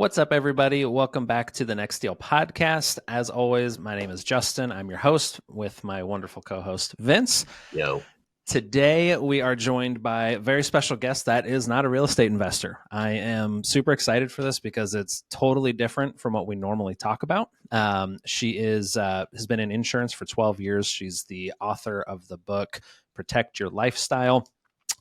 What's up, everybody? Welcome back to the Next Deal podcast. As always, my name is Justin. I'm your host with my wonderful co-host, Vince. Yo. Today, we are joined by a very special guest that is not a real estate investor. I am super excited for this because it's totally different from what we normally talk about. She has been in insurance for 12 years. She's the author of the book, Protect Your Lifestyle.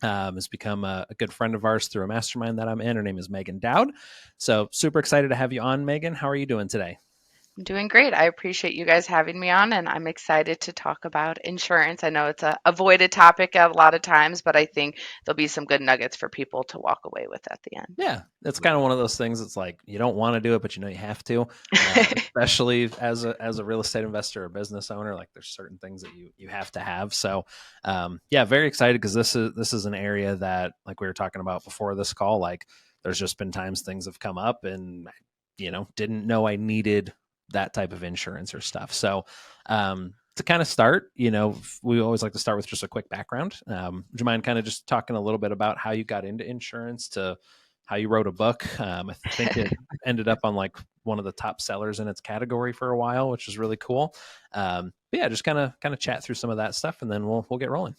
Has become a good friend of ours through a mastermind that I'm in. Her name is Meaghan Dowd. So super excited to have you on, Meaghan. How are you doing today? I'm doing great. I appreciate you guys having me on, and I'm excited to talk about insurance. I know it's a avoided topic a lot of times, but I think there'll be some good nuggets for people to walk away with at the end. Yeah, it's kind of one of those things. It's like you don't want to do it, but you know you have to. Especially as a real estate investor or business owner, like there's certain things that you have to have. So, yeah, very excited because this is an area that, like we were talking about before this call, like there's just been times things have come up and didn't know I needed that type of insurance or stuff. So, to kind of start, we always like to start with just a quick background. Would you mind kind of just talking a little bit about how you got into insurance to how you wrote a book? I think it ended up on like one of the top sellers in its category for a while, which is really cool. But yeah, just kind of chat through some of that stuff, and then we'll get rolling.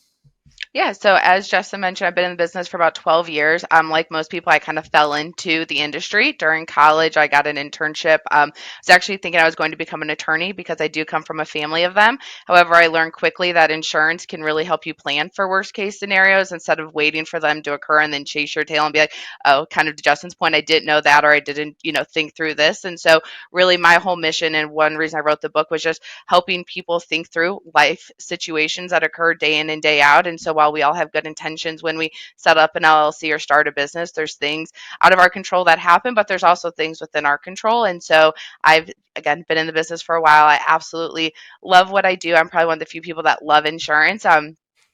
Yeah, so as Justin mentioned, I've been in the business for about 12 years. Like most people, I kind of fell into the industry during college. I got an internship. I was actually thinking I was going to become an attorney because I do come from a family of them. However, I learned quickly that insurance can really help you plan for worst case scenarios instead of waiting for them to occur and then chase your tail and be like, oh, kind of to Justin's point, I didn't know that or I didn't, think through this. And so really my whole mission and one reason I wrote the book was just helping people think through life situations that occur day in and day out. And so while we all have good intentions when we set up an LLC or start a business, there's things out of our control that happen, but there's also things within our control. And so I've, again, been in the business for a while. I absolutely love what I do. I'm probably one of the few people that love insurance.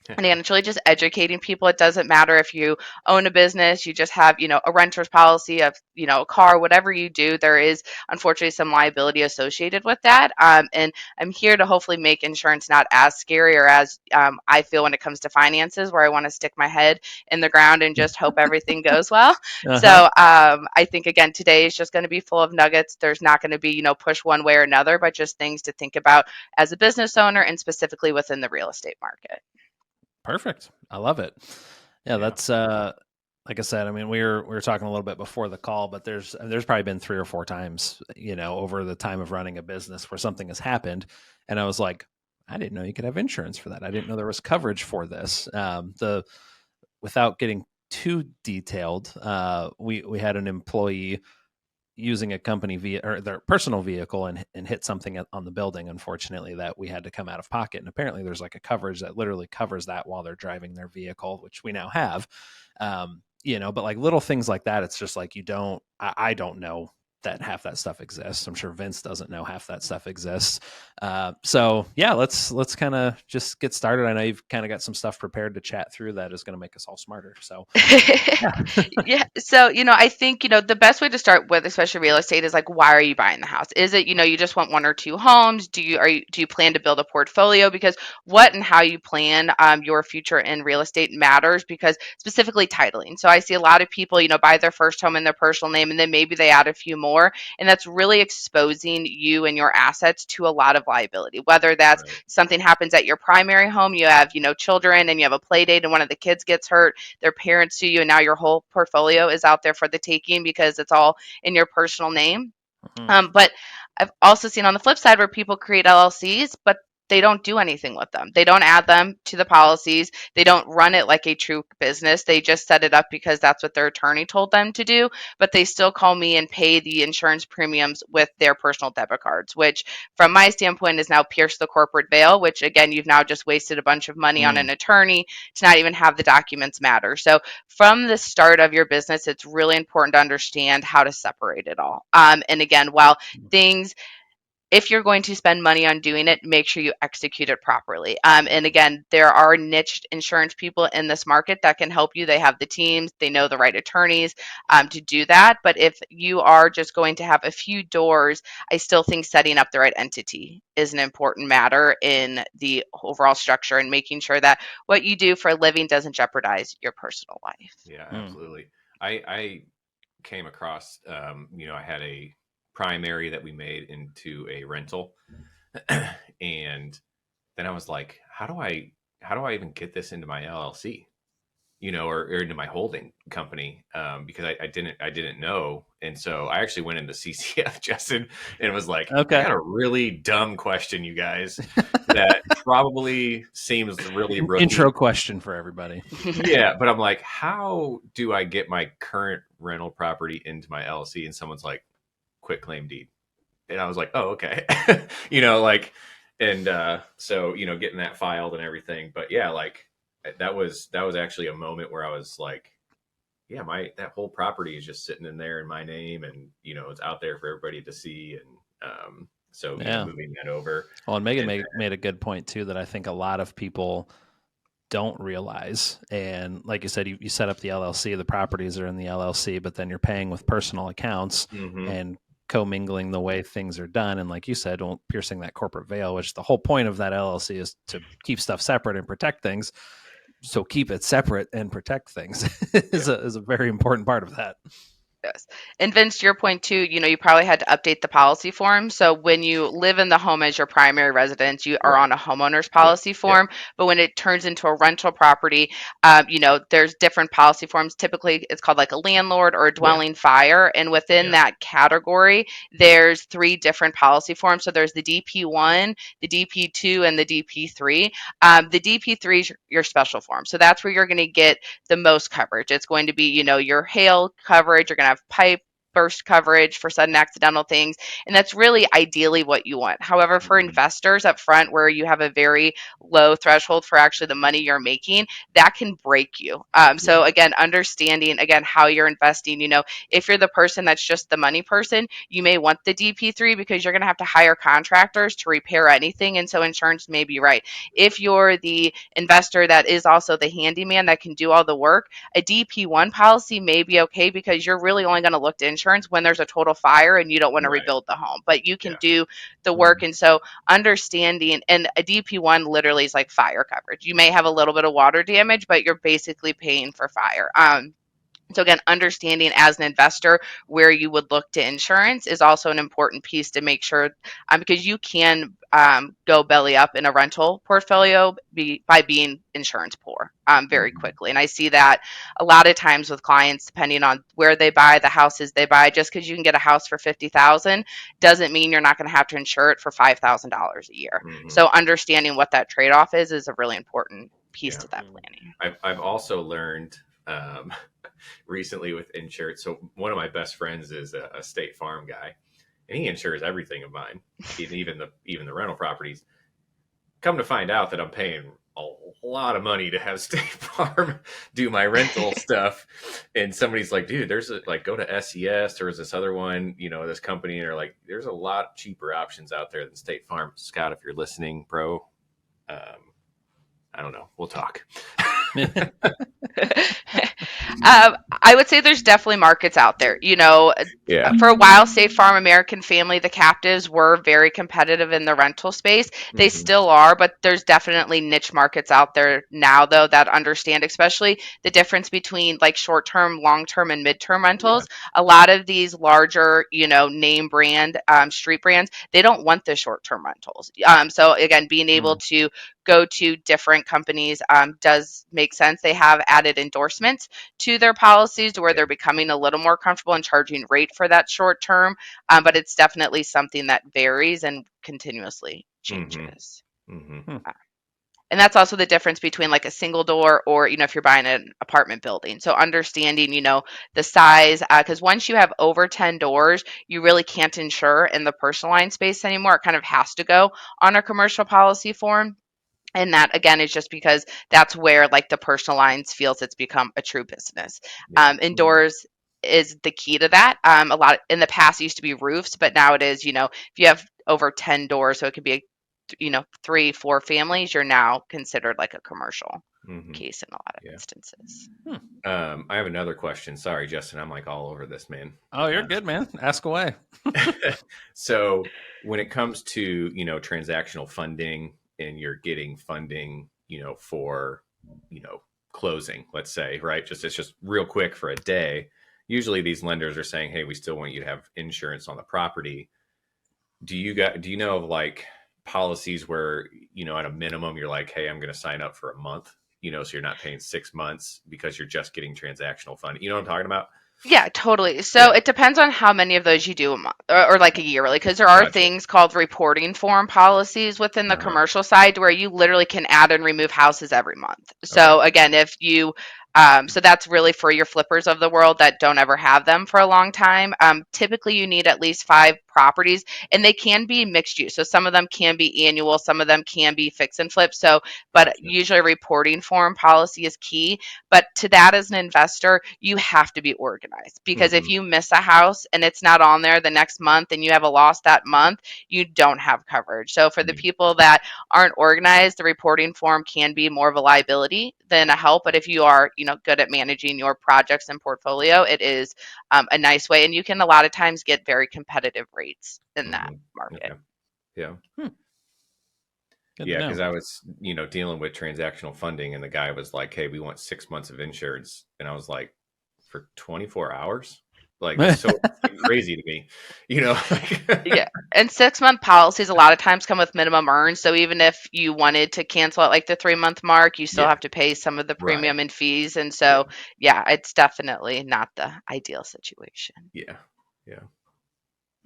And again, it's really just educating people. It doesn't matter if you own a business, you just have, a renter's policy of, a car, whatever you do, there is unfortunately some liability associated with that. And I'm here to hopefully make insurance not as scary or as I feel when it comes to finances, where I want to stick my head in the ground and just hope everything goes well. So Uh-huh. I think, again, today is just going to be full of nuggets. There's not going to be, push one way or another, but just things to think about as a business owner and specifically within the real estate market. Perfect. I love it. Yeah, Yeah. that's like I said, I mean, we were talking a little bit before the call, but there's probably been 3 or 4 times, over the time of running a business where something has happened, and I was like, I didn't know you could have insurance for that. I didn't know there was coverage for this. The Without getting too detailed, we had an employee using a company via or their personal vehicle and hit something on the building, unfortunately, that we had to come out of pocket. And apparently there's like a coverage that literally covers that while they're driving their vehicle, which we now have. But like little things like that, it's just like I don't know that half that stuff exists. I'm sure Vince doesn't know half that stuff exists. So yeah, let's kind of just get started. I know you've kind of got some stuff prepared to chat through that is going to make us all smarter. So yeah. Yeah. So, I think, the best way to start with, especially real estate, is like, why are you buying the house? Is it, you just want one or two homes? Do you plan to build a portfolio? Because what and how you plan your future in real estate matters, because specifically titling. So I see a lot of people, buy their first home in their personal name and then maybe they add a few more. And that's really exposing you and your assets to a lot of liability, whether that's Right. something happens at your primary home, you have, children and you have a play date and one of the kids gets hurt, their parents sue you, and now your whole portfolio is out there for the taking because it's all in your personal name. Mhm. But I've also seen on the flip side where people create LLCs, but they don't do anything with them. They don't add them to the policies. They don't run it like a true business. They just set it up because that's what their attorney told them to do. But they still call me and pay the insurance premiums with their personal debit cards, which from my standpoint is now pierced the corporate veil, which again, you've now just wasted a bunch of money on Mm. an attorney to not even have the documents matter. So from the start of your business, it's really important to understand how to separate it all. And again, while things, if you're going to spend money on doing it, make sure you execute it properly. And again, there are niche insurance people in this market that can help you. They have the teams, they know the right attorneys to do that. But if you are just going to have a few doors, I still think setting up the right entity is an important matter in the overall structure and making sure that what you do for a living doesn't jeopardize your personal life. Yeah, Mm. absolutely. I came across, I had a primary that we made into a rental, and then I was like, how do I even get this into my LLC? Or into my holding company, because I didn't know, and so I actually went into CCF, Justin, and was like, I Okay. got a really dumb question, you guys, that probably seems really Intro rookie. question for everybody. Yeah, but I'm like, how do I get my current rental property into my LLC? And someone's like, quit claim deed, and I was like, oh, okay. Like, and so getting that filed and everything. But yeah, like that was actually a moment where I was like, yeah, my that whole property is just sitting in there in my name, and it's out there for everybody to see, and so Yeah. moving that over. Well, and Megan And made a good point too that I think a lot of people don't realize. And like you said, you set up the LLC, the properties are in the LLC, but then you're paying with personal accounts mm-hmm, and commingling the way things are done. And like you said, don't piercing that corporate veil, which the whole point of that LLC is to keep stuff separate and protect things. So keep it separate and protect things yeah, is a very important part of that. Yes. And Vince, to your point too, you probably had to update the policy form. So when you live in the home as your primary residence, you are right, on a homeowner's yep, policy yep, form. But when it turns into a rental property, there's different policy forms. Typically, it's called like a landlord or a yeah, dwelling fire. And within yeah, that category, there's three different policy forms. So there's the DP1, the DP2, and the DP3. The DP3 is your special form. So that's where you're going to get the most coverage. It's going to be, your hail coverage. You're going to have pipe burst coverage for sudden accidental things. And that's really ideally what you want. However, for mm-hmm, investors up front, where you have a very low threshold for actually the money you're making, that can break you. So yeah, again, understanding again how you're investing, if you're the person that's just the money person, you may want the DP3 because you're going to have to hire contractors to repair anything. And so insurance may be right. If you're the investor that is also the handyman that can do all the work, a DP1 policy may be okay because you're really only going to look to insurance when there's a total fire and you don't want to right, rebuild the home, but you can yeah, do the work. mm-hmm, And so understanding, and a DP1 literally is like fire coverage. You may have a little bit of water damage, but you're basically paying for fire. So again, understanding as an investor where you would look to insurance is also an important piece to make sure, because you can go belly up in a rental portfolio by being insurance poor very mm-hmm, quickly. And I see that a lot of times with clients, depending on where they buy, the houses they buy. Just because you can get a house for 50,000 doesn't mean you're not going to have to insure it for $5,000 a year. mm-hmm, So understanding what that trade off is a really important piece yeah. to that planning. I've also learned, um, recently with insurance. So one of my best friends is a State Farm guy, and he insures everything of mine, even the rental properties. Come to find out that I'm paying a lot of money to have State Farm do my rental stuff, and somebody's like, "Dude, like go to SES or is this other one, this company?" And they're like, "There's a lot cheaper options out there than State Farm." Scott, if you're listening, bro, um, I don't know. We'll talk. I would say there's definitely markets out there. Yeah. For a while, State Farm, American Family, the captives were very competitive in the rental space. They Hmm. still are, but there's definitely niche markets out there now, though, that understand, especially the difference between like short term, long term, and mid-term Yeah. rentals. A lot of these larger, name brand, street brands, they don't want the short term rentals. So again, being able Mm. to go to different companies does make sense. They have added endorsements to their policies to where Yeah. they're becoming a little more comfortable in charging rate for that short term. But it's definitely something that varies and continuously Hmm. changes. Hmm. Uh, And that's also the difference between like a single door or, if you're buying an apartment building. So understanding, the size, because once you have over 10 doors, you really can't insure in the personal line space anymore. It kind of has to go on a commercial policy form. And that again is just because that's where like the personal lines feels it's become a true business. Yeah. Hmm. Indoors is the key to that. A lot in the past it used to be roofs, but now it is, if you have over 10 doors, so it could be, three, four families, you're now considered like a commercial Hmm. case in a lot of Yeah. instances. Hmm. I have another question. Sorry, Justin. I'm like all over this, man. Oh, you're good, man. Ask away. So when it comes to, transactional funding, and you're getting funding, for, closing, let's say, right? It's just real quick for a day. usually these lenders are saying, hey, we still want you to have insurance on the property. Do you know of like policies where, at a minimum you're like, hey, I'm going to sign up for a month, so you're not paying 6 months because you're just getting transactional funding. You know what I'm talking about? Yeah, totally. So Yeah. it depends on how many of those you do a month or like a year, really, because there are Gotcha. things called reporting form policies within the Uh-huh. commercial side where you literally can add and remove houses every month. Okay. So again, if you, so that's really for your flippers of the world that don't ever have them for a long time. Typically, you need at least 5 properties, and they can be mixed use. So some of them can be annual, some of them can be fix and flip. So, but Gotcha. usually, a reporting form policy is key. But to that, as an investor, you have to be organized because if Hmm. you miss a house and it's not on there the next month and you have a loss that month, you don't have coverage. So for the people that aren't organized, the reporting form can be more of a liability than a help. But if you are, good at managing your projects and portfolio, it is a nice way, and you can a lot of times get very competitive rates in that Hmm. market. Okay. Yeah. Hmm, good to Yeah, know. because I was, dealing with transactional funding, and the guy was like, "Hey, we want 6 months of insurance," and I was like, "For 24 hours? Like that's so crazy to me, like, Yeah. And 6 month policies a lot of times come with minimum earns. So even if you wanted to cancel at like the 3 month mark, you still yeah, have to pay some of the right, premium and fees. And yeah, so, yeah, it's definitely not the ideal situation. yeah, yeah.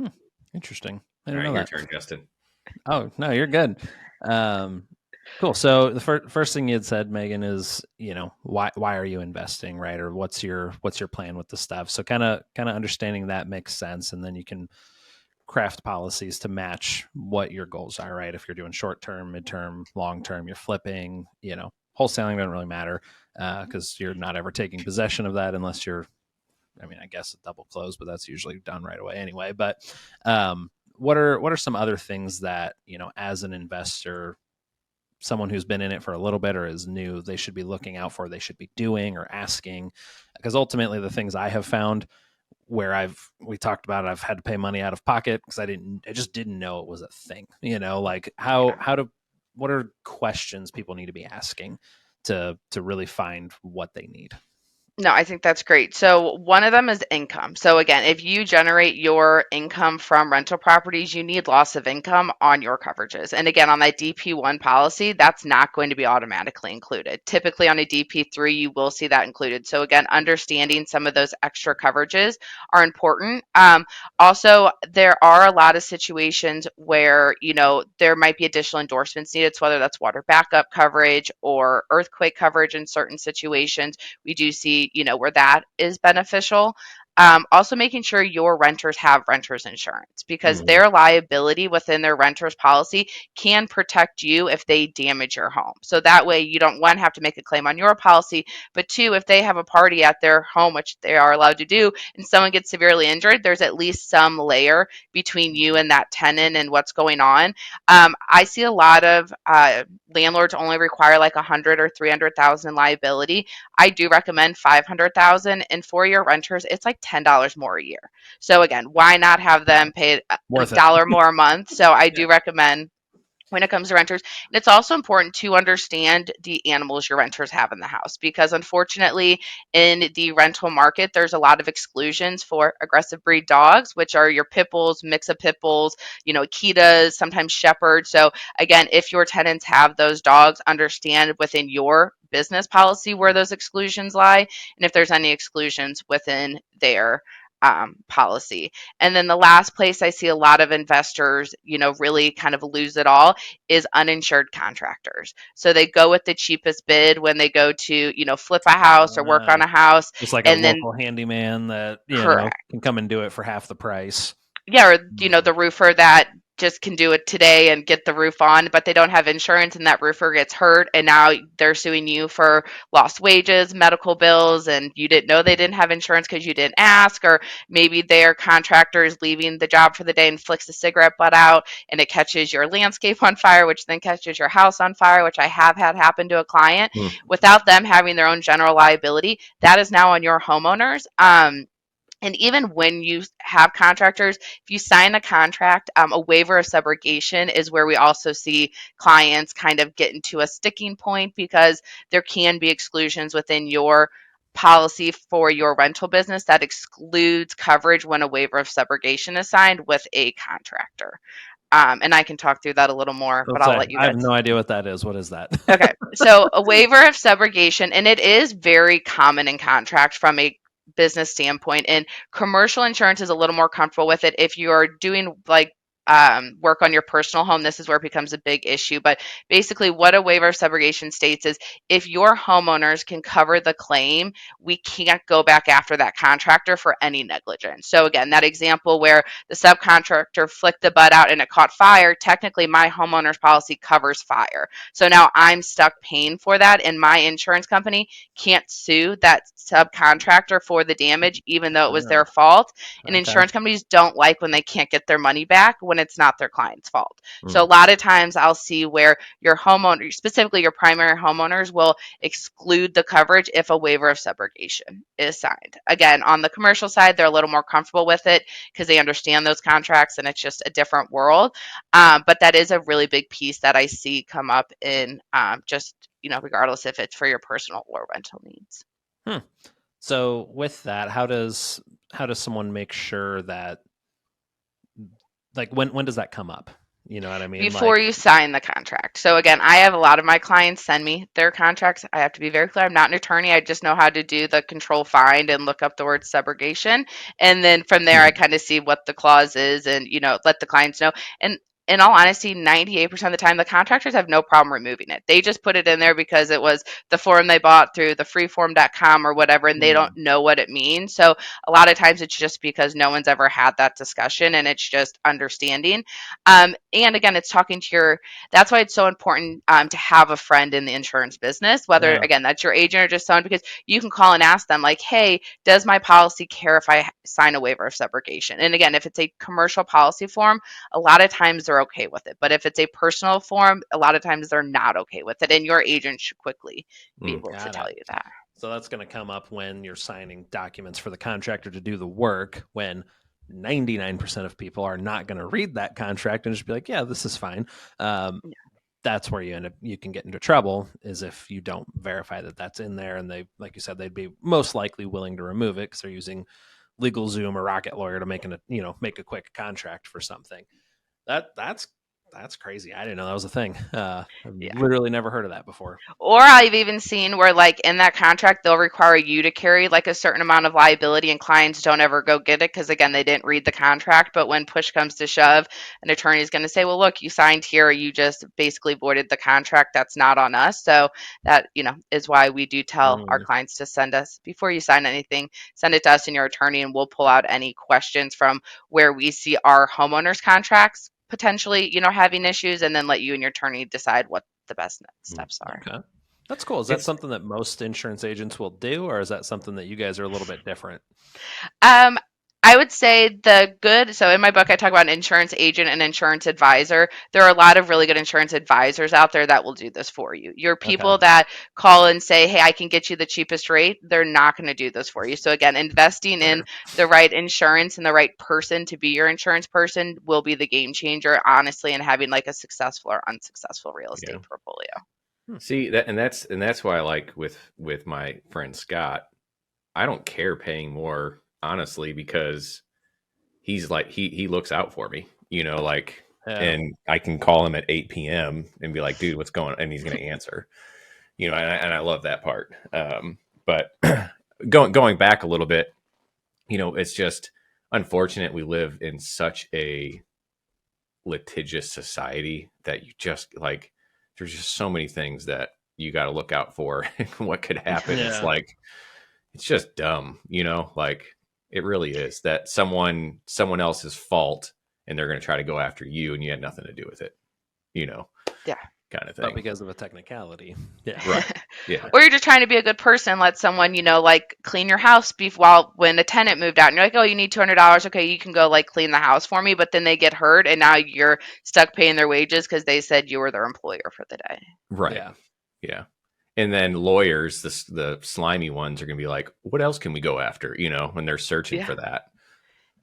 Hmm, interesting. I All didn't right, know your that. turn, Justin. Oh no, you're good. Um, cool. So the first thing you had said, Megan, is why are you investing, right? Or what's your plan with the stuff? So kind of understanding that makes sense, and then you can craft policies to match what your goals are, right? If you're doing short term, midterm, long term, you're flipping, wholesaling doesn't really matter because you're not ever taking possession of that unless you're, I mean, I guess a double close, but that's usually done right away anyway. But what are some other things that as an investor, someone who's been in it for a little bit or is new, they should be looking out for, they should be doing or asking? Because ultimately, the things I have found where we talked about, I've had to pay money out of pocket because I just didn't know it was a thing. Like Yeah. what are questions people need to be asking to really find what they need? No, I think that's great. So, one of them is income. So, again, if you generate your income from rental properties, you need loss of income on your coverages. And again, on that DP1 policy, that's not going to be automatically included. Typically, on a DP3, you will see that included. So, again, understanding some of those extra coverages are important. Also, there are a lot of situations where, there might be additional endorsements needed. So, whether that's water backup coverage or earthquake coverage in certain situations, we do see, where that is beneficial. Also, making sure your renters have renters insurance because Hmm. their liability within their renters policy can protect you if they damage your home. So that way, you don't, one, have to make a claim on your policy, but two, if they have a party at their home, which they are allowed to do, and someone gets severely injured, there's at least some layer between you and that tenant and what's going on. I see a lot of landlords only require like 100 or 300,000 liability. I do recommend 500,000, and for your renters, it's like $10 more a year. So again, why not have Wow, them pay a worth it. dollar more a month? So I Yeah. do recommend when it comes to renters. And it's also important to understand the animals your renters have in the house because unfortunately in the rental market there's a lot of exclusions for aggressive breed dogs, which are your pit bulls, mix of pit bulls, Akitas, sometimes shepherds. So again, if your tenants have those dogs, understand within your business policy where those exclusions lie and if there's any exclusions within their policy. And then the last place I see a lot of investors, really kind of lose it all is uninsured contractors. So they go with the cheapest bid when they go to, flip a house or work Uh, on a house. just like a And then, local handyman that correct. can come and do it for half the price. Yeah, or Mhm. the roofer that just can do it today and get the roof on, but they don't have insurance and that roofer gets hurt and now they're suing you for lost wages, medical bills, and you didn't know they didn't have insurance because you didn't ask, or maybe their contractor is leaving the job for the day and flicks a cigarette butt out and it catches your landscape on fire, which then catches your house on fire, which I have had happen to a client. Hmm. Without them having their own general liability, that is now on your homeowners. And even when you have contractors, if you sign a contract, a waiver of subrogation is where we also see clients kind of get into a sticking point because there can be exclusions within your policy for your rental business that excludes coverage when a waiver of subrogation is signed with a contractor. And I can talk through that a little more, but Let's I'll say let you I have guys. no idea what that is. What is that? Okay, so a waiver of subrogation, and it is very common in contract from a business standpoint. And commercial insurance is a little more comfortable with it. If you're doing like work on your personal home, this is where it becomes a big issue. But basically, what a waiver of subrogation states is if your homeowners can cover the claim, we can't go back after that contractor for any negligence. So, again, that example where the subcontractor flicked the butt out and it caught fire, technically, my homeowner's policy covers fire. So now I'm stuck paying for that, and my insurance company can't sue that subcontractor for the damage, even though it was Oh, their fault. And okay. insurance companies don't like when they can't get their money back when it's not their client's fault. So a Mm. lot of times I'll see where your homeowner, specifically your primary homeowners, will exclude the coverage if a waiver of subrogation is signed. Again, on the commercial side, they're a little more comfortable with it because they understand those contracts and it's just a different world. But that is a really big piece that I see come up in just, regardless if it's for your personal or rental needs. Hmm. So with that, how does someone make sure that, like, when does that come up? You know what I mean? Before Like, you sign the contract. So again, I have a lot of my clients send me their contracts. I have to be very clear. I'm not an attorney. I just know how to do the control find and look up the word subrogation. And then from there I kind of see what the clause is and, let the clients know. And in all honesty, 98% of the time the contractors have no problem removing it. They just put it in there because it was the form they bought through the freeform.com or whatever, and they don't hmm, know what it means. So a lot of times it's just because no one's ever had that discussion and it's just understanding. And again, it's talking to that's why it's so important to have a friend in the insurance business, whether, yeah, again, that's your agent or just someone, because you can call and ask them, like, hey, does my policy care if I sign a waiver of subrogation? And again, if it's a commercial policy form, a lot of times they're okay with it. But if it's a personal form, a lot of times they're not okay with it. And your agent should quickly be Mm. able to got tell it. you that. So that's going to come up when you're signing documents for the contractor to do the work, when 99% of people are not going to read that contract and just be like, yeah, this is fine. Um, that's where you can get into trouble, is if you don't verify that that's in there, and they, like you said, they'd be most likely willing to remove it because they're using LegalZoom or Rocket Lawyer to make a quick contract for something. That's crazy. I didn't know that was a thing. I've Yeah. literally never heard of that before. Or I've even seen where, like, in that contract, they'll require you to carry like a certain amount of liability, and clients don't ever go get it because, again, they didn't read the contract. But when push comes to shove, an attorney is going to say, well, look, you signed here. You just basically voided the contract. That's not on us. So that, is why we do tell our Mm, clients to send us, before you sign anything, send it to us and your attorney, and we'll pull out any questions from where we see our homeowners contracts potentially, having issues, and then let you and your attorney decide what the best next Mm. steps are. okay. That's cool. Is that It's something that most insurance agents will do, or is that something that you guys are a little bit different? Um, I would say the good. So in my book, I talk about an insurance agent and insurance advisor. There are a lot of really good insurance advisors out there that will do this for you. Your Okay. people that call and say, "Hey, I can get you the cheapest rate," they're not going to do this for you. So again, investing in fair. the right insurance and the right person to be your insurance person will be the game changer, honestly, in having like a successful or unsuccessful real Yeah. estate portfolio. Hmm. See that, and that's why I like with my friend Scott. I don't care paying more, honestly, because he's like he looks out for me, like, Yeah. and I can call him at 8 p.m. and be like, dude, what's going on? And he's going to answer, and I love that part. But going back a little bit, it's just unfortunate we live in such a litigious society that you just like, there's just so many things that you got to look out for. What could happen? It's Yeah. like, it's just dumb, like, it really is that someone else's fault, and they're going to try to go after you and you had nothing to do with it, you know Yeah. kind of But thing. because of a technicality. Yeah. Right. Yeah. Or you're just trying to be a good person, let someone, like clean your house while when a tenant moved out and you're like, oh, you need $200. Okay, you can go like clean the house for me. But then they get hurt and now you're stuck paying their wages because they said you were their employer for the day. Right. Yeah. Yeah. And then lawyers, the slimy ones, are going to be like, what else can we go after, when they're searching Yeah. for that.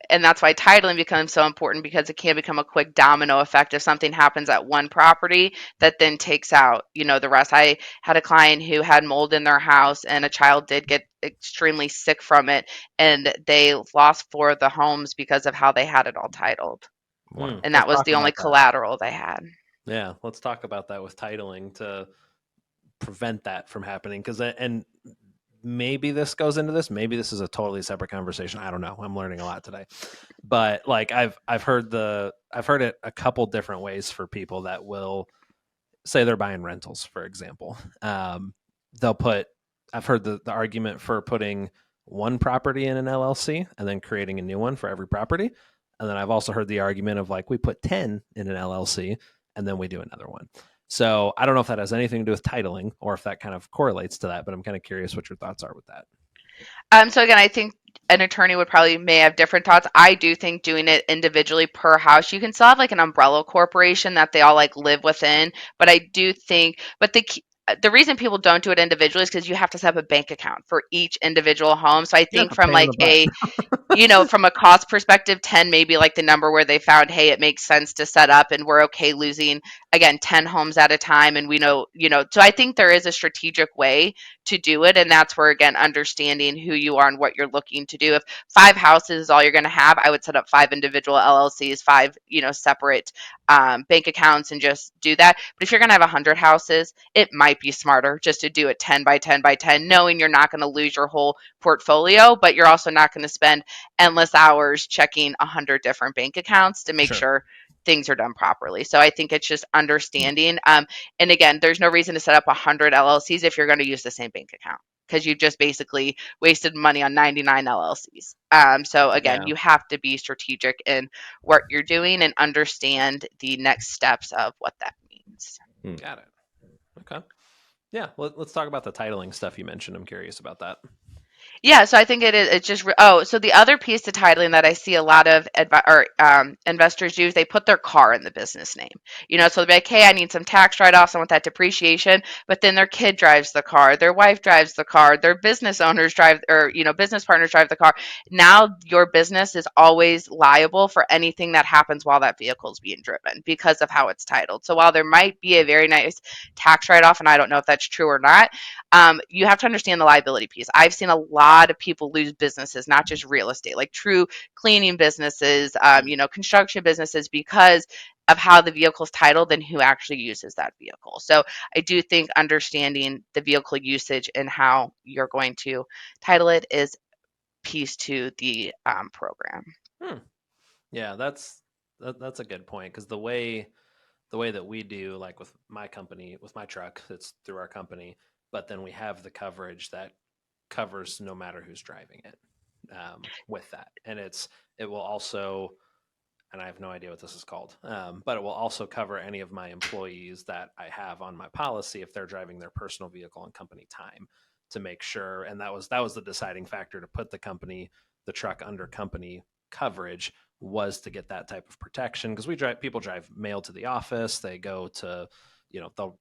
And that's why titling becomes so important because it can become a quick domino effect if something happens at one property that then takes out, the rest. I had a client who had mold in their house and a child did get extremely sick from it, and they lost four of the homes because of how they had it all titled. Wow. And Let's that was talk the only about that. collateral they had. Yeah, let's talk about that with titling to prevent that from happening. Because and maybe this goes into this. Maybe this is a totally separate conversation. I don't know. I'm learning a lot today. But like I've heard it a couple different ways for people that will say they're buying rentals, for example. They'll put I've heard the argument for putting one property in an LLC and then creating a new one for every property. And then I've also heard the argument of like we put 10 in an LLC and then we do another one. So I don't know if that has anything to do with titling or if that kind of correlates to that, but I'm kind of curious what your thoughts are with that. So again, I think an attorney would probably may have different thoughts. I do think doing it individually per house, you can still have like an umbrella corporation that they all like live within. But I do think, but the reason people don't do it individually is because you have to set up a bank account for each individual home. So I Yeah, think a from pain in like the butt. from a cost perspective, 10 maybe like the number where they found, hey, it makes sense to set up and we're okay losing, again, 10 homes at a time. And we know, so I think there is a strategic way to do it. And that's where, again, understanding who you are and what you're looking to do. If five houses is all you're going to have, I would set up five individual LLCs, five, separate bank accounts and just do that. But if you're going to have 100 houses, it might be smarter just to do it 10 by 10 by 10, knowing you're not going to lose your whole portfolio, but you're also not going to spend endless hours checking 100 different bank accounts to make Sure. sure things are done properly. So I think it's just understanding. And again, there's no reason to set up 100 LLCs if you're going to use the same bank account because you've just basically wasted money on 99 LLCs. So again, Yeah. you have to be strategic in what you're doing and understand the next steps of what that means. Hmm. Got it. Okay. Yeah. Let's talk about the titling stuff you mentioned. I'm curious about that. Yeah, so I think it is. It's just so the other piece to titling that I see a lot of investors do is they put their car in the business name. So they're like, hey, I need some tax write-offs. I want that depreciation. But then their kid drives the car, their wife drives the car, their business owners drive, or business partners drive the car. Now your business is always liable for anything that happens while that vehicle is being driven because of how it's titled. So while there might be a very nice tax write-off, and I don't know if that's true or not, you have to understand the liability piece. I've seen a lot of people lose businesses, not just real estate, like true cleaning businesses, construction businesses, because of how the vehicle is titled and who actually uses that vehicle. So I do think understanding the vehicle usage and how you're going to title it is piece to the program. Hmm. Yeah, that's a good point because the way that we do, like with my company, with my truck, it's through our company, but then we have the coverage that covers no matter who's driving it with that, and it will also, and I have no idea what this is called, but it will also cover any of my employees that I have on my policy if they're driving their personal vehicle on company time to make sure. And that was the deciding factor to put the truck under company coverage was to get that type of protection because people drive mail to the office, they go to, they'll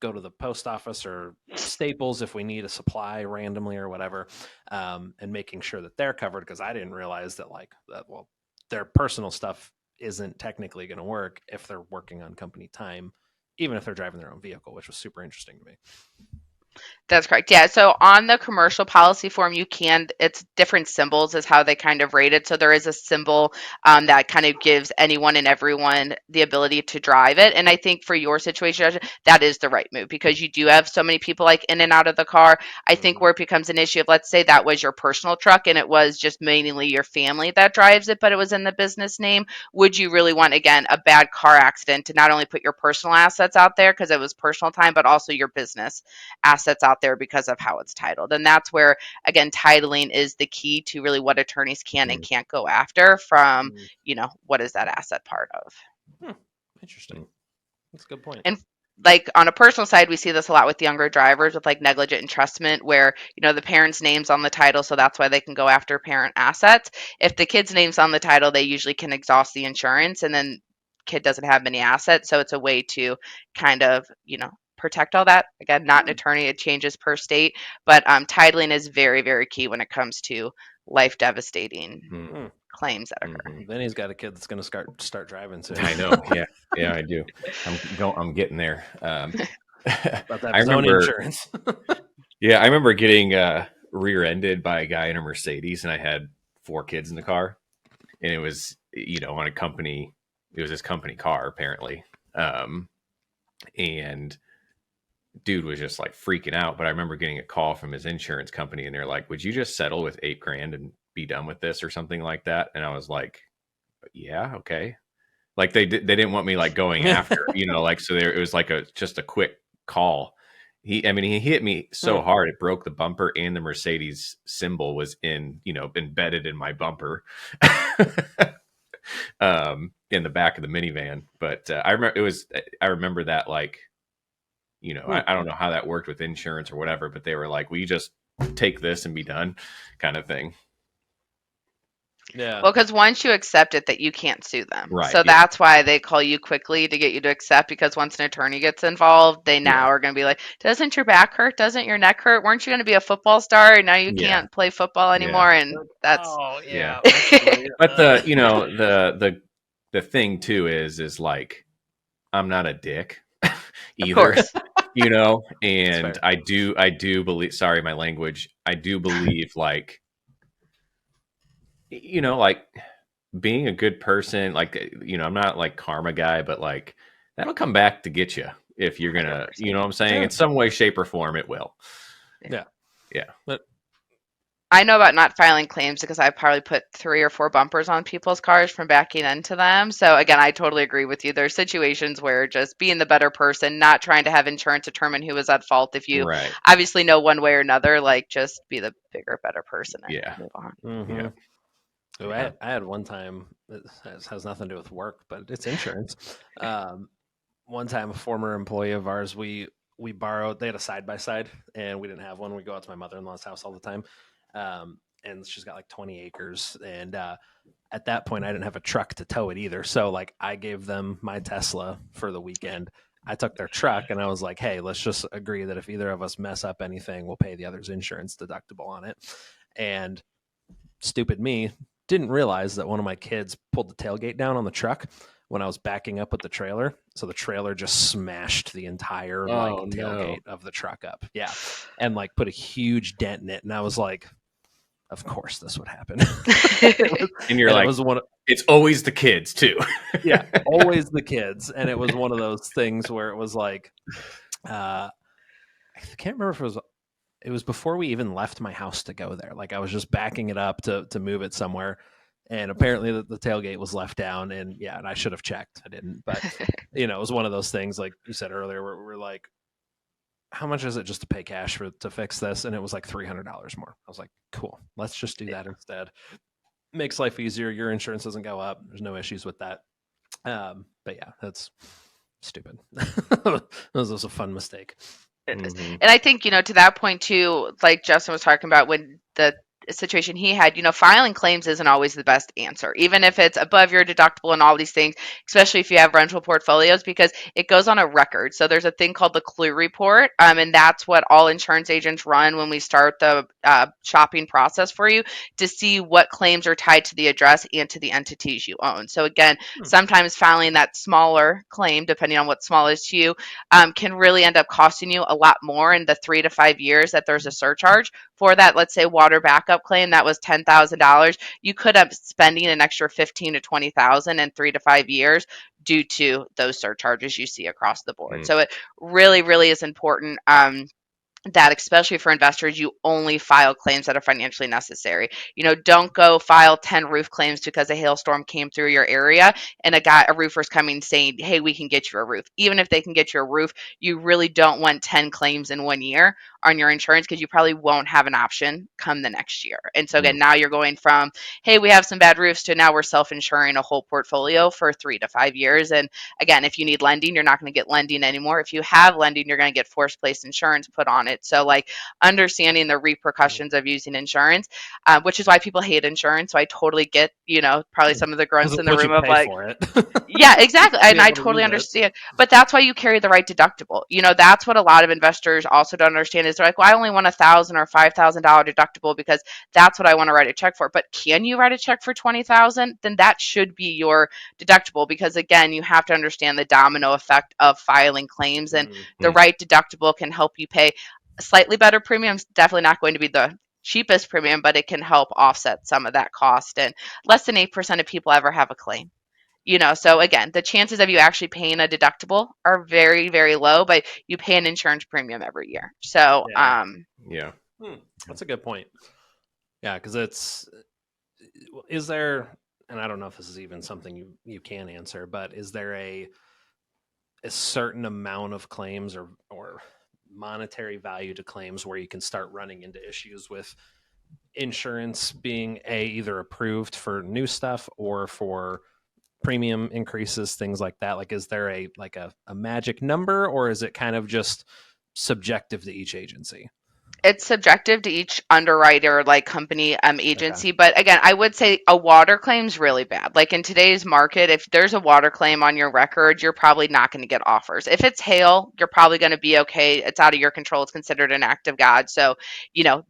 go to the post office or Staples if we need a supply randomly or whatever, and making sure that they're covered because I didn't realize that well, their personal stuff isn't technically going to work if they're working on company time, even if they're driving their own vehicle, which was super interesting to me. That's correct. Yeah. So on the commercial policy form, it's different symbols is how they kind of rate it. So there is a symbol that kind of gives anyone and everyone the ability to drive it. And I think for your situation, that is the right move because you do have so many people like in and out of the car. I think Mm-hmm. where it becomes an issue, if let's say that was your personal truck and it was just mainly your family that drives it, but it was in the business name, would you really want, again, a bad car accident to not only put your personal assets out there because it was personal time, but also your business assets out there because of how it's titled. And that's where, again, titling is the key to really what attorneys can and Hmm. can't go after from, what is that asset part of. Hmm. Interesting. Hmm. That's a good point. And like on a personal side, we see this a lot with younger drivers with like negligent entrustment, where the parents' names on the title, so that's why they can go after parent assets. If the kid's name's on the title, they usually can exhaust the insurance, and then kid doesn't have many assets, so it's a way to kind of protect all that. Again, not an Hmm. attorney; it changes per state, but titling is very very key when it comes to life devastating Mm. claims that occur. Mhm. Vinny's got a kid that's going to start driving soon. I know. Yeah, I do. I'm getting there. About to have I his own remember. insurance. Yeah, I remember getting rear-ended by a guy in a Mercedes, and I had 4 kids in the car, and it was on a company. It was his company car apparently, and dude was just like freaking out. But I remember getting a call from his insurance company, and they're like, "Would you just settle with 8 grand and be done with this, or something like that?" And I was like, "Yeah, okay." Like they didn't want me like going after, like so there it was like just a quick call. He hit me so hard it broke the bumper, and the Mercedes symbol was embedded in my bumper. In the back of the minivan. But I remember that like, I don't know how that worked with insurance or whatever, but they were like, "Will you just take this and be done?" kind of thing. Yeah. Well, because once you accept it, that you can't sue them. Right. So Yeah. that's why they call you quickly to get you to accept, because once an attorney gets involved, they now Yeah. are going to be like, doesn't your back hurt? Doesn't your neck hurt? Weren't you going to be a football star? Now you Yeah. can't play football anymore. And that's, Oh Yeah. yeah. But the thing too is like, I'm not a dick of either, course. and fair. I do believe, sorry, my language, I do believe like, like being a good person, like, I'm not like karma guy, but like that'll come back to get you if you're gonna, 100%. you know what I'm saying? Yeah. In some way, shape, or form, it will. Yeah. Yeah. But I know about not filing claims because I probably put 3 or 4 bumpers on people's cars from backing into them. So again, I totally agree with you. There's situations where just being the better person, not trying to have insurance determine who was at fault. If you Right. obviously know one way or another, like just be the bigger, better person and Yeah. move on. Yeah. Ooh, Yeah. I had one time, it has nothing to do with work, but it's insurance. One time, a former employee of ours, we borrowed. They had a side by side, and we didn't have one. We go out to my mother in law's house all the time, and she's got like 20 acres. And at that point, I didn't have a truck to tow it either. So like, I gave them my Tesla for the weekend. I took their truck, and I was like, "Hey, let's just agree that if either of us mess up anything, we'll pay the other's insurance deductible on it." And stupid me didn't realize that one of my kids pulled the tailgate down on the truck when I was backing up with the trailer. So the trailer just smashed the entire Oh, no. tailgate of the truck up. Yeah. And like put a huge dent in it. And I was like, of course this would happen. And you're and like, it was one of, it's always the kids too. yeah, always the kids. And it was one of those things where it was like, I can't remember if it was before we even left my house to go there. Like I was just backing it up to move it somewhere. And apparently the tailgate was left down, and yeah, and I should have checked. I didn't, but it was one of those things, like you said earlier, where we're like, how much is it just to pay cash to fix this? And it was like $300 more. I was like, cool, let's just do that instead. Makes life easier. Your insurance doesn't go up. There's no issues with that. But yeah, that's stupid. That was a fun mistake. It is. Mhm. And I think, to that point too, like Justin was talking about when the situation he had, filing claims isn't always the best answer, even if it's above your deductible and all these things, especially if you have rental portfolios, because it goes on a record. So there's a thing called the clue report. And that's what all insurance agents run when we start the shopping process for you to see what claims are tied to the address and to the entities you own. So again, sometimes filing that smaller claim, depending on what small is to you, can really end up costing you a lot more in the 3 to 5 years that there's a surcharge for that. Let's say water backup claim that was $10,000, you could end up spending an extra 15 to 20,000 in 3 to 5 years due to those surcharges you see across the board. So it really, really is important. That especially for investors, you only file claims that are financially necessary. Don't go file 10 roof claims because a hailstorm came through your area and a roofer's coming saying, hey, we can get you a roof. Even if they can get you a roof, you really don't want 10 claims in 1 year on your insurance, because you probably won't have an option come the next year. And so again, now you're going from, hey, we have some bad roofs, to now we're self-insuring a whole portfolio for 3 to 5 years. And again, if you need lending, you're not going to get lending anymore. If you have lending, you're going to get forced placed insurance put on it. So like understanding the repercussions of using insurance, which is why people hate insurance. So I totally get, probably some of the grunts Because in it's the what you room of pay like, for it. yeah, exactly. Be And I able to totally use it. understand. But that's why you carry the right deductible. That's what a lot of investors also don't understand, is is. They're like, well, I only want $1,000 or $5,000 deductible because that's what I want to write a check for. But can you write a check for 20,000? Then that should be your deductible, because again, you have to understand the domino effect of filing claims, and the right deductible can help you pay slightly better premiums. Definitely not going to be the cheapest premium, but it can help offset some of that cost. And less than 8% of people ever have a claim. So again, the chances of you actually paying a deductible are very, very low, but you pay an insurance premium every year. So, Yeah. Yeah. That's a good point. Yeah, because is there, and I don't know if this is even something you can answer, but is there a certain amount of claims or monetary value to claims where you can start running into issues with insurance being either approved for new stuff or for premium increases, things like that? Like, is there a magic number, or is it kind of just subjective to each agency? it's subjective to each underwriter, like company, Okay. agency. But again, I would say a water claim's really bad. Like in today's market, if there's a water claim on your record, you're probably not going to get offers. If it's hail, you're probably going to be okay. It's out of your control. It's considered an act of God. So,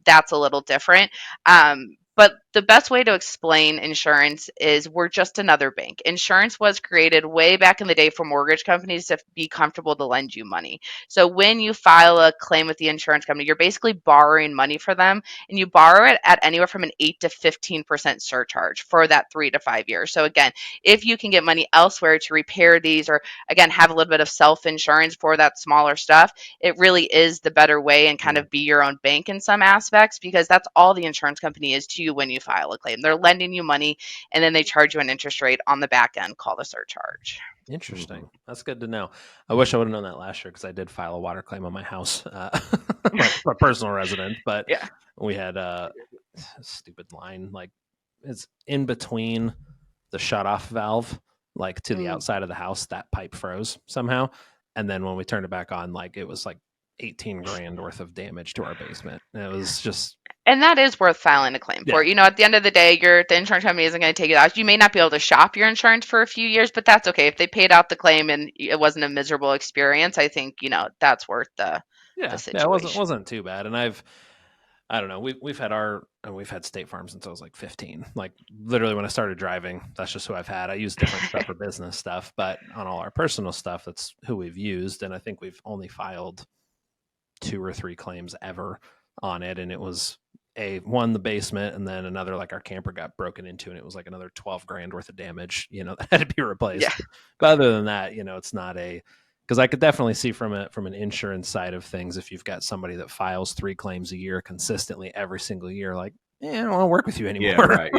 that's a little different. But the best way to explain insurance is we're just another bank. Insurance was created way back in the day for mortgage companies to be comfortable to lend you money. So when you file a claim with the insurance company, you're basically borrowing money for them, and you borrow it at anywhere from an 8 to 15% surcharge for that 3 to 5 years. So again, if you can get money elsewhere to repair these, or again, have a little bit of self-insurance for that smaller stuff, it really is the better way, and kind of be your own bank in some aspects, because that's all the insurance company is to you when you file a claim. They're lending you money, and then they charge you an interest rate on the back end called a surcharge. Interesting. That's good to know. I wish I would have known that last year, because I did file a water claim on my house, my personal residence. But Yeah. we had a stupid line, like it's in between the shutoff valve, like to the Mm. outside of the house. That pipe froze somehow, and then when we turned it back on, like it was like 18 grand worth of damage to our basement. And it was just And that is worth filing a claim for. yeah. At the end of the day, the insurance company isn't going to take it out. You may not be able to shop your insurance for a few years, but that's okay. If they paid out the claim and it wasn't a miserable experience, I think, that's worth the Yeah, it situation. wasn't too bad. And I don't know, we've had State Farm since I was like 15. Like literally when I started driving, that's just who I've had. I use different stuff for business stuff, but on all our personal stuff, that's who we've used. And I think we've only filed 2 or 3 claims ever on it, and it was the basement, and then another, like our camper got broken into, and it was like another 12 grand worth of damage, that had to be replaced. Yeah. But other than that, it's not because I could definitely see from an insurance side of things, if you've got somebody that files 3 claims a year consistently every single year, like, I don't want to work with you anymore. Yeah, right.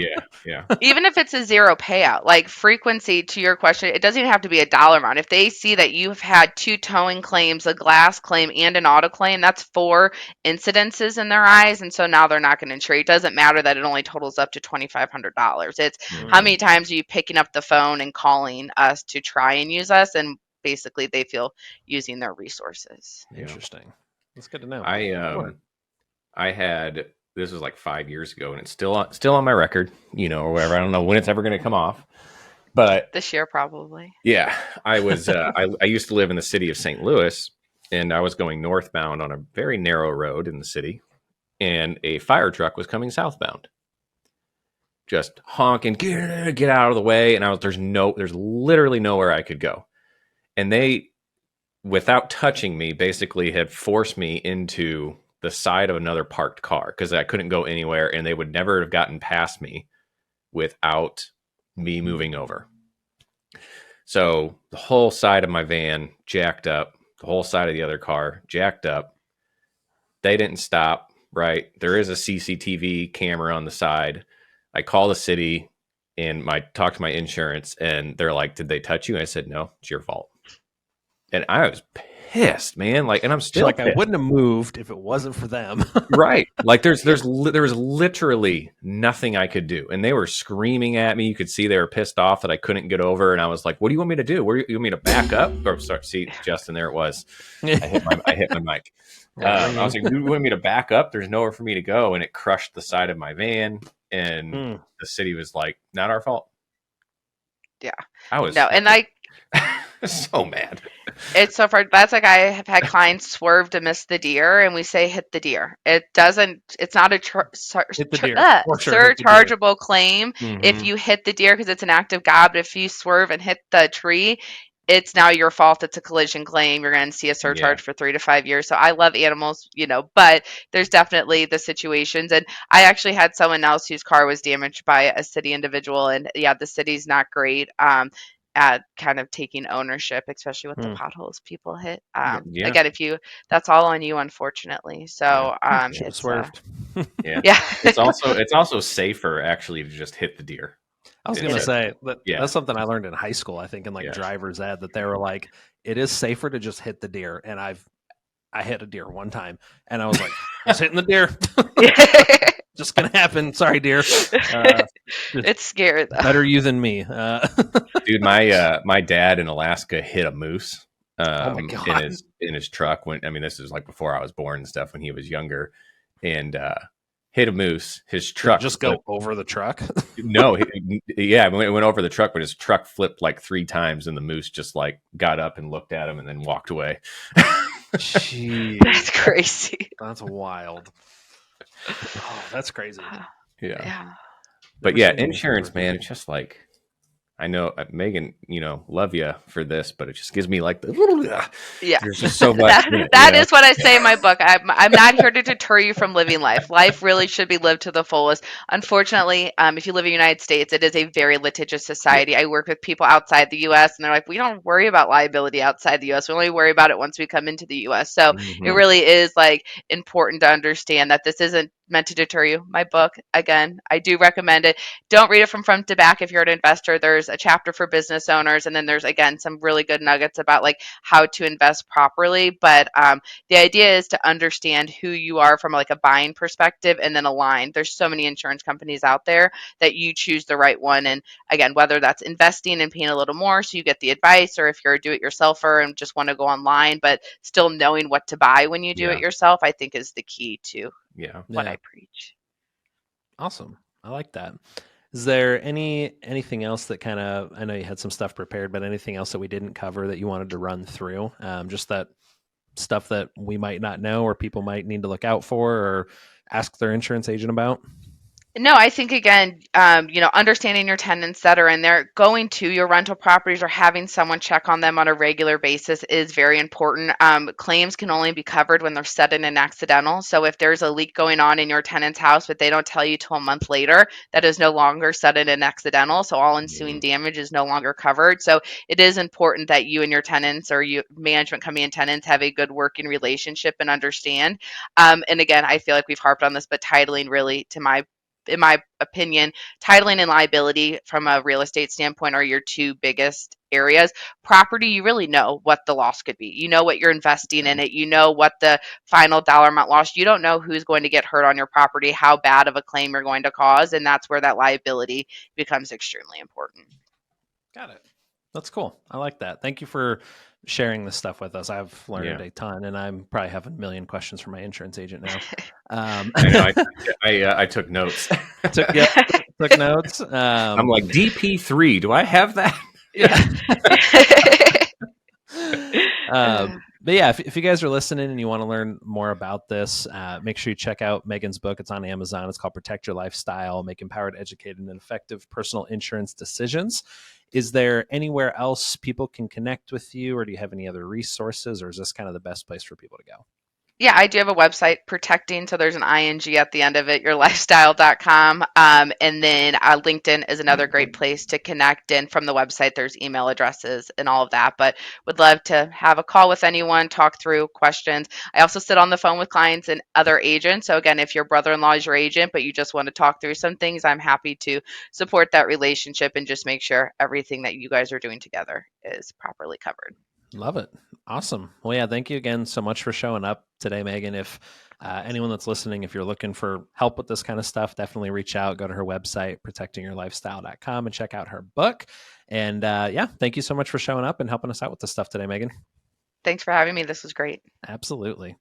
Yeah. Even if it's a zero payout, like frequency, to your question, it doesn't even have to be a dollar amount. If they see that you've had 2 towing claims, a glass claim, and an auto claim, that's 4 incidences in their eyes. And so now they're not going to insure you. It doesn't matter that it only totals up to $2,500. It's how many times are you picking up the phone and calling us to try and use us? And basically they feel using their resources. Interesting. That's good to know. I had, this was like 5 years ago, and it's still on my record, or whatever. I don't know when it's ever going to come off, but This year, probably. yeah, I was I used to live in the city of St. Louis, and I was going northbound on a very narrow road in the city, and a fire truck was coming southbound, just honking, get out of the way. And there's literally nowhere I could go, and they, without touching me, basically had forced me into the side of another parked car, because I couldn't go anywhere, and they would never have gotten past me without me moving over. So the whole side of my van jacked up, the whole side of the other car jacked up. They didn't stop, right? There is a CCTV camera on the side. I call the city and talk to my insurance, and they're like, "Did they touch you?" I said, "No, it's your fault." And I was pissed, man. Like, and I'm still like, pissed. I wouldn't have moved if it wasn't for them. Right. Like there was literally nothing I could do. And they were screaming at me. You could see they were pissed off that I couldn't get over. And I was like, what do you want me to do? You want me to back up? Or sorry, see, Justin, there it was. I hit my mic. I was like, you want me to back up? There's nowhere for me to go. And it crushed the side of my van. And the city was like, not our fault. Yeah. I was no, and So mad. It's so far. That's like I have had clients swerve to miss the deer, and we say hit the deer. It doesn't. It's not a Hit the deer for sure. Hit the deer. surchargeable claim if Hmm. you hit the deer because it's an act of God. But if you swerve and hit the tree, it's now your fault. It's a collision claim. You're going to see a Yeah. surcharge for 3 to 5 years. So I love animals, but there's definitely the situations. And I actually had someone else whose car was damaged by a city individual, and yeah, the city's not great. At kind of taking ownership, especially with the Hmm. potholes people hit. Yeah. Again, if you, that's all on you, unfortunately. Yeah. So Should have it's swerved. Yeah. yeah, It's also safer actually to just hit the deer I was gonna it instead. is. say Yeah. that's something I learned in high school. I think in like Yes. driver's ed that they were like, it is safer to just hit the deer. And I hit a deer one time, and I was like, just hitting the deer, just gonna happen. Sorry, deer. Just It's scary though. better you than me. Dude, my dad in Alaska hit a moose Oh my in god! his truck when I mean this is like before I was born and stuff when he was younger and hit a moose. His Did it truck just go flipped. over the truck? No, yeah, it went over the truck, but his truck flipped like 3 times and the moose just like got up and looked at him and then walked away. Jeez, That's crazy. that's wild. Oh, that's crazy. Yeah. Yeah. But Never yeah, seen anything insurance, like man, it's just like I know Megan, love you for this, but it just gives me like Yeah. there's just so much that in it, that is what I say in my book. I'm not here to deter you from living life. Life really should be lived to the fullest. Unfortunately, if you live in the United States, it is a very litigious Yeah. society. I work with people outside the US, and they're like, we don't worry about liability outside the US. We only worry about it once we come into the US. So it Hmm. really is like important to understand that this isn't meant to deter you. My book, again, I do recommend it. Don't read it from front to back if you're an investor. There's a chapter for business owners, and then there's again some really good nuggets about like how to invest properly. But the idea is to understand who you are from like a buying perspective and then align. There's so many insurance companies out there that you choose the right one. And again, whether that's investing and paying a little more so you get the advice, or if you're a do-it-yourselfer and just want to go online, but still knowing what to buy when you do it Yeah. yourself, I think is the key to Yeah. what Yeah, I preach. awesome. I like that. Is there anything else that kind of, I know you had some stuff prepared, but anything else that we didn't cover that you wanted to run through? Just that stuff that we might not know or people might need to look out for or ask their insurance agent about? No, I think again, understanding your tenants that are in there, going to your rental properties or having someone check on them on a regular basis is very important. Claims can only be covered when they're sudden and accidental. So if there's a leak going on in your tenant's house, but they don't tell you till a month later, that is no longer sudden and accidental. So all ensuing Mhm. damage is no longer covered. So it is important that you and your tenants or you management company and tenants have a good working relationship and understand. And again, I feel like we've harped on this, but titling really, in my opinion, titling and liability from a real estate standpoint are your two biggest areas. Property, you really know what the loss could be. You know what you're investing Yeah. in it. You know what the final dollar amount lost. You don't know who's going to get hurt on your property, how bad of a claim you're going to cause. And that's where that liability becomes extremely important. Got it. That's cool. I like that. Thank you for sharing this stuff with us. I've learned Yeah. a ton, and I'm probably have a million questions for my insurance agent now. Um, I know. I took notes. took yeah, took notes. I'm like DP3. Do I have that? Yeah. But yeah, if you guys are listening and you want to learn more about this, make sure you check out Meaghan's book. It's on Amazon. It's called Protect Your Lifestyle, Make Empowered, Educated, and Effective Personal Insurance Decisions. Is there anywhere else people can connect with you, or do you have any other resources, or is this kind of the best place for people to go? Yeah, I do have a website, protecting, so there's an ing at the end of it, yourlifestyle.com. And then LinkedIn is another great place to connect. And from the website, there's email addresses and all of that. But would love to have a call with anyone, talk through questions. I also sit on the phone with clients and other agents. So again, if your brother-in-law is your agent, but you just want to talk through some things, I'm happy to support that relationship and just make sure everything that you guys are doing together is properly covered. Love it. Awesome. Well, yeah, thank you again so much for showing up today, Meaghan. If anyone that's listening, if you're looking for help with this kind of stuff, definitely reach out. Go to her website, protectingyourlifestyle.com, and check out her book. And yeah, thank you so much for showing up and helping us out with this stuff today, Meaghan. Thanks for having me. This was great. Absolutely.